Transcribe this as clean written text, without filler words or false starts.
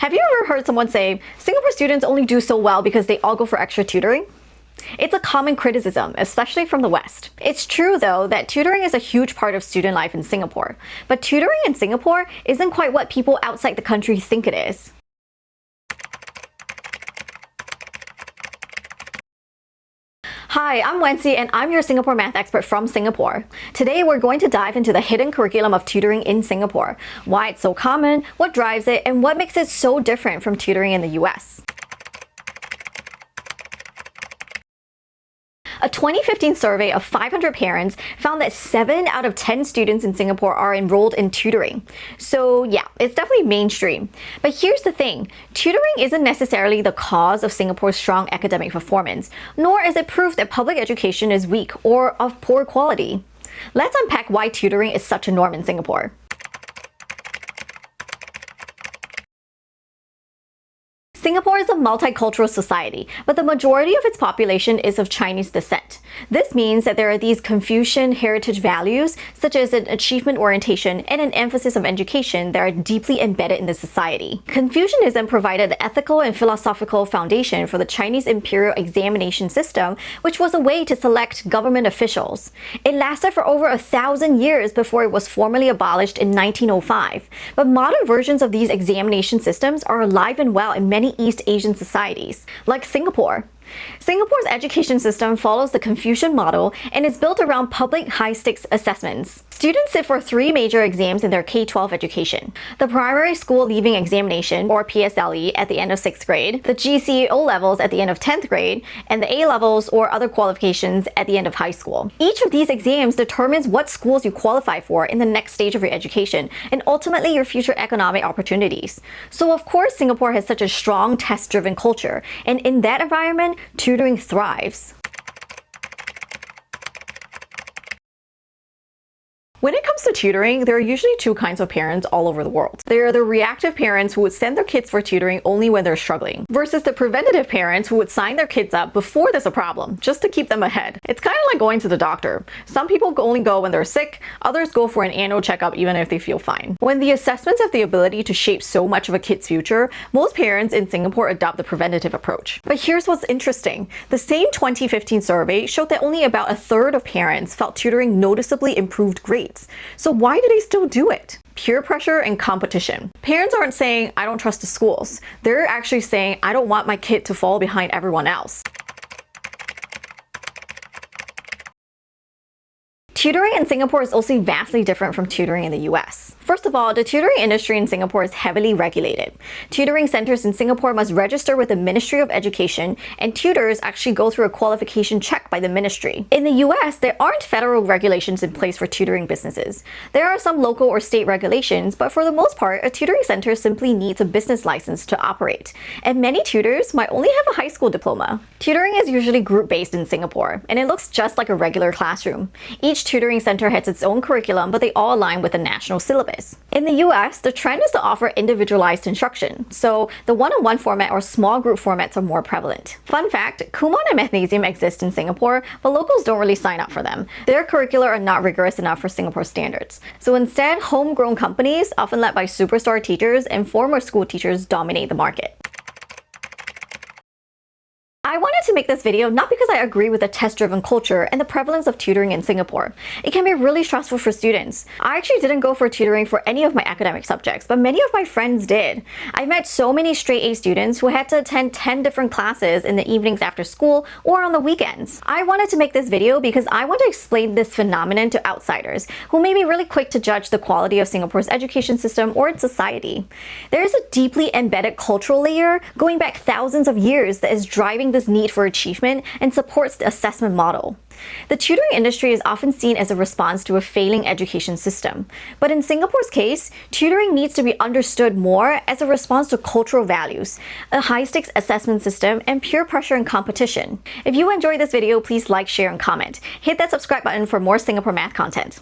Have you ever heard someone say, Singapore students only do so well because they all go for extra tutoring? It's a common criticism, especially from the West. It's true, though, that tutoring is a huge part of student life in Singapore. But tutoring in Singapore isn't quite what people outside the country think it is. Hi, I'm Wency and I'm your Singapore math expert from Singapore. Today we're going to dive into the hidden curriculum of tutoring in Singapore, why it's so common, what drives it, and what makes it so different from tutoring in the US. A 2015 survey of 500 parents found that 7 out of 10 students in Singapore are enrolled in tutoring. So yeah, it's definitely mainstream. But here's the thing, tutoring isn't necessarily the cause of Singapore's strong academic performance, nor is it proof that public education is weak or of poor quality. Let's unpack why tutoring is such a norm in Singapore. Singapore is a multicultural society, but the majority of its population is of Chinese descent. This means that there are these Confucian heritage values, such as an achievement orientation and an emphasis of education, that are deeply embedded in the society. Confucianism provided the ethical and philosophical foundation for the Chinese imperial examination system, which was a way to select government officials. It lasted for over 1,000 years before it was formally abolished in 1905. But modern versions of these examination systems are alive and well in many East Asian societies, like Singapore. Singapore's education system follows the Confucian model and is built around public high-stakes assessments. Students sit for 3 major exams in their K-12 education. The Primary School Leaving Examination, or PSLE, at the end of 6th grade, the GCE O-levels at the end of 10th grade, and the A-levels or other qualifications at the end of high school. Each of these exams determines what schools you qualify for in the next stage of your education, and ultimately your future economic opportunities. So of course Singapore has such a strong test-driven culture, and in that environment, tutoring thrives. When it comes to tutoring, there are usually 2 kinds of parents all over the world. There are the reactive parents who would send their kids for tutoring only when they're struggling, versus the preventative parents who would sign their kids up before there's a problem, just to keep them ahead. It's kind of like going to the doctor. Some people only go when they're sick, others go for an annual checkup even if they feel fine. When the assessments have the ability to shape so much of a kid's future, most parents in Singapore adopt the preventative approach. But here's what's interesting. The same 2015 survey showed that only about 1/3 of parents felt tutoring noticeably improved grades. So why do they still do it? Peer pressure and competition. Parents aren't saying, I don't trust the schools. They're actually saying, I don't want my kid to fall behind everyone else. Tutoring in Singapore is also vastly different from tutoring in the US. First of all, the tutoring industry in Singapore is heavily regulated. Tutoring centers in Singapore must register with the Ministry of Education, and tutors actually go through a qualification check by the ministry. In the US, there aren't federal regulations in place for tutoring businesses. There are some local or state regulations, but for the most part, a tutoring center simply needs a business license to operate. And many tutors might only have a high school diploma. Tutoring is usually group-based in Singapore, and it looks just like a regular classroom. Each tutoring center has its own curriculum, but they all align with the national syllabus. In the US, the trend is to offer individualized instruction, so the one-on-one format or small group formats are more prevalent. Fun fact, Kumon and Mathnasium exist in Singapore, but locals don't really sign up for them. Their curricula are not rigorous enough for Singapore standards. So instead, homegrown companies, often led by superstar teachers and former school teachers, dominate the market. I wanted to make this video not because I agree with the test-driven culture and the prevalence of tutoring in Singapore. It can be really stressful for students. I actually didn't go for tutoring for any of my academic subjects, but many of my friends did. I've met so many straight A students who had to attend 10 different classes in the evenings after school or on the weekends. I wanted to make this video because I want to explain this phenomenon to outsiders who may be really quick to judge the quality of Singapore's education system or its society. There is a deeply embedded cultural layer going back thousands of years that is driving this need for achievement and supports the assessment model. The tutoring industry is often seen as a response to a failing education system. But in Singapore's case, tutoring needs to be understood more as a response to cultural values, a high-stakes assessment system, and peer pressure and competition. If you enjoyed this video, please like, share, and comment. Hit that subscribe button for more Singapore math content.